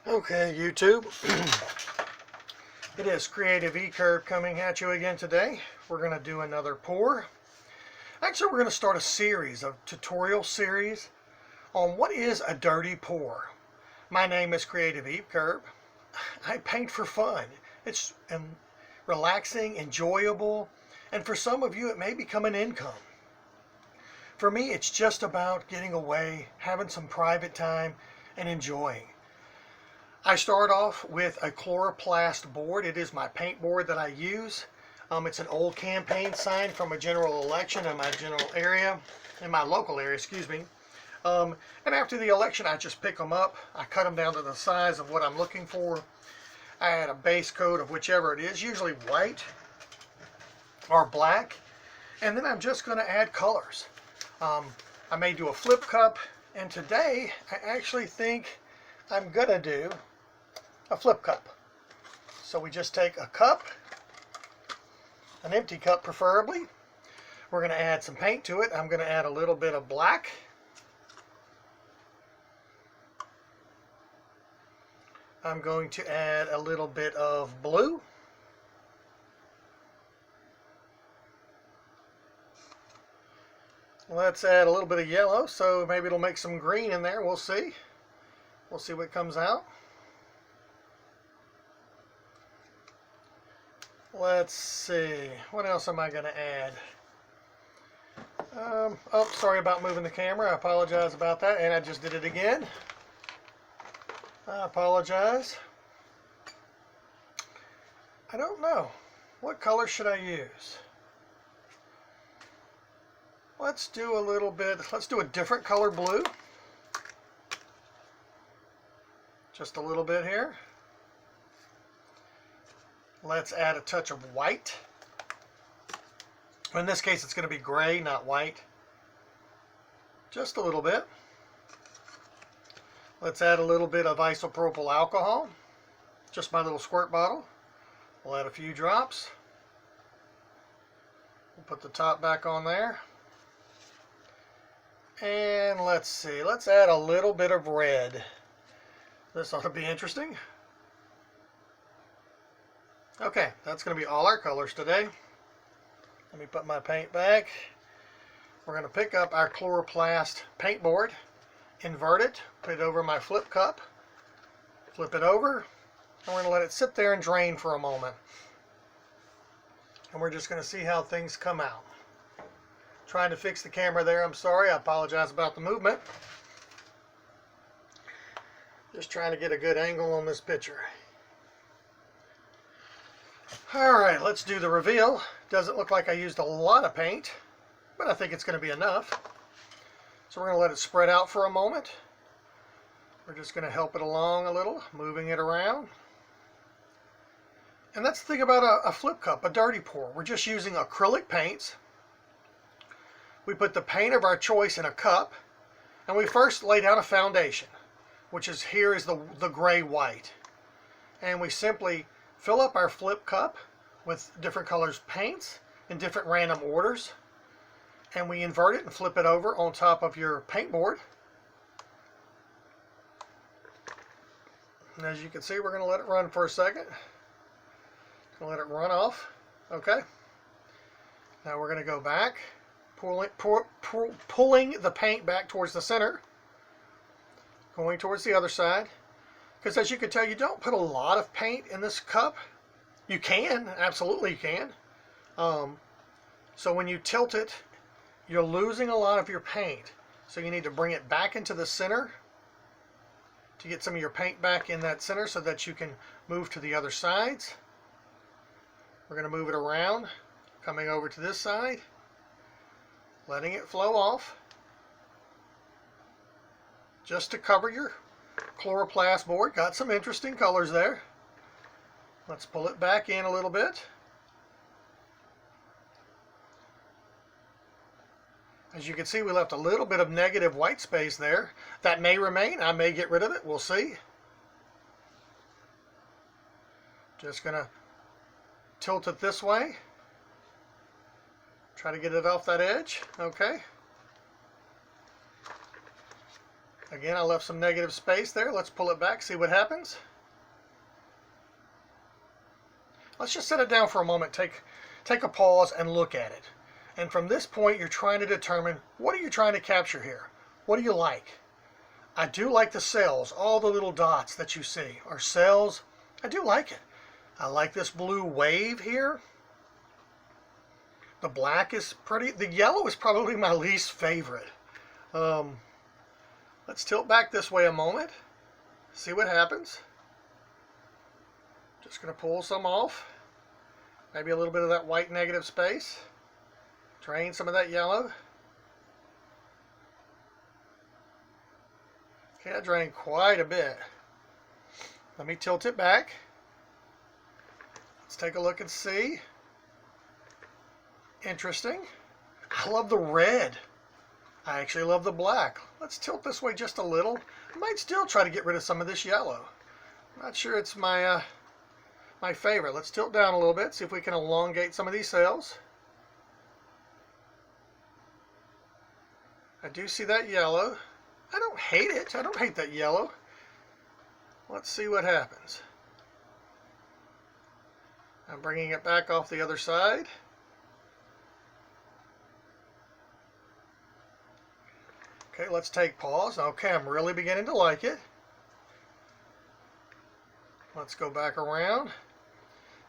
Okay, YouTube. It is Creative E-Curve coming at you again today. We're going to do another pour. Actually, we're going to start a tutorial series on what is a dirty pour. My name is Creative E-Curve. I paint for fun. It's relaxing, enjoyable, and for some of you it may become an income. For me, it's just about getting away, having some private time, and enjoying. I start off with a chloroplast board. It is my paint board that I use. It's an old campaign sign from a general election in my local area, excuse me. And after the election, I just pick them up. I cut them down to the size of what I'm looking for. I add a base coat of whichever it is, usually white or black. And then I'm just going to add colors. I may do a flip cup, and today I actually think I'm going to do a flip cup. So we just take a cup, an empty cup preferably. We're going to add some paint to it. I'm going to add a little bit of black. I'm going to add a little bit of blue. Let's add a little bit of yellow, so maybe it'll make some green in there. We'll see. We'll see what comes out. Let's see. What else am I going to add? Oh, sorry about moving the camera. I apologize about that. And I just did it again. I apologize. I don't know. What color should I use? Let's do a different color blue. Just a little bit here. Let's add a touch of white. In this case, it's going to be gray, not white. Just a little bit. Let's add a little bit of isopropyl alcohol. Just my little squirt bottle. We'll add a few drops. We'll put the top back on there. And let's see. Let's add a little bit of red. This ought to be interesting. Okay, that's going to be all our colors today. Let me put my paint back. We're going to pick up our chloroplast paint board, invert it, put it over my flip cup, flip it over, and we're going to let it sit there and drain for a moment. And we're just going to see how things come out. Trying to fix the camera there, I'm sorry, I apologize about the movement. Just trying to get a good angle on this picture. Alright, let's do the reveal. Doesn't look like I used a lot of paint, but I think it's going to be enough. So we're going to let it spread out for a moment. We're just going to help it along a little, moving it around. And that's the thing about a flip cup, a dirty pour. We're just using acrylic paints. We put the paint of our choice in a cup, and we first lay down a foundation, which is here is the gray-white. And we simply fill up our flip cup with different colors paints in different random orders, and we invert it and flip it over on top of your paint board. And as you can see, we're going to let it run for a second. Going to let it run off. Okay. Now we're going to go back, pulling the paint back towards the center, going towards the other side. Because as you can tell, you don't put a lot of paint in this cup. You can, absolutely you can. So when you tilt it, you're losing a lot of your paint. So you need to bring it back into the center to get some of your paint back in that center so that you can move to the other sides. We're going to move it around, coming over to this side, letting it flow off, just to cover your chloroplast board. Got some interesting colors there. Let's pull it back in a little bit. As you can see, we left a little bit of negative white space there. That may remain. I may get rid of it. We'll see. Just going to tilt it this way. Try to get it off that edge. Okay. Again, I left some negative space there. Let's pull it back, see what happens. Let's just set it down for a moment, take a pause and look at it. And from this point, you're trying to determine, what are you trying to capture here? What do you like? I do like the cells. All the little dots that you see are cells. I do like it. I like this blue wave here. The black is pretty. The yellow is probably my least favorite. Let's tilt back this way a moment. See what happens. Just going to pull some off. Maybe a little bit of that white negative space. Drain some of that yellow. Okay, I drained quite a bit. Let me tilt it back. Let's take a look and see. Interesting. I love the red. I actually love the black. Let's tilt this way just a little. I might still try to get rid of some of this yellow. I'm not sure it's my my favorite. Let's tilt down a little bit, see if we can elongate some of these cells. I do see that yellow. I don't hate it. I don't hate that yellow. Let's see what happens. I'm bringing it back off the other side. Okay, let's take pause. Okay, I'm really beginning to like it. Let's go back around.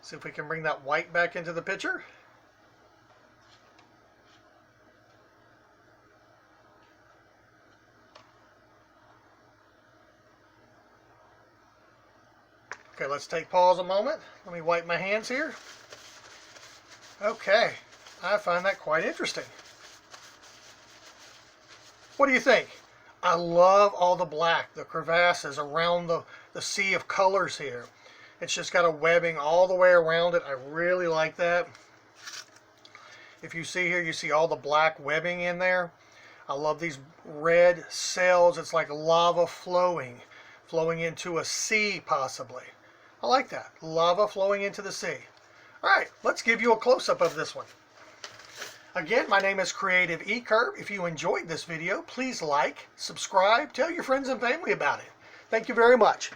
See if we can bring that white back into the picture. Okay, let's take pause a moment. Let me wipe my hands here. Okay, I find that quite interesting. What do you think? I love all the black, the crevasses around the sea of colors here. It's just got a webbing all the way around it. I really like that. If you see here, you see all the black webbing in there. I love these red cells. It's like lava flowing into a sea possibly. I like that. Lava flowing into the sea. All right, let's give you a close-up of this one. Again, my name is Creative eCurve. If you enjoyed this video, please like, subscribe, tell your friends and family about it. Thank you very much.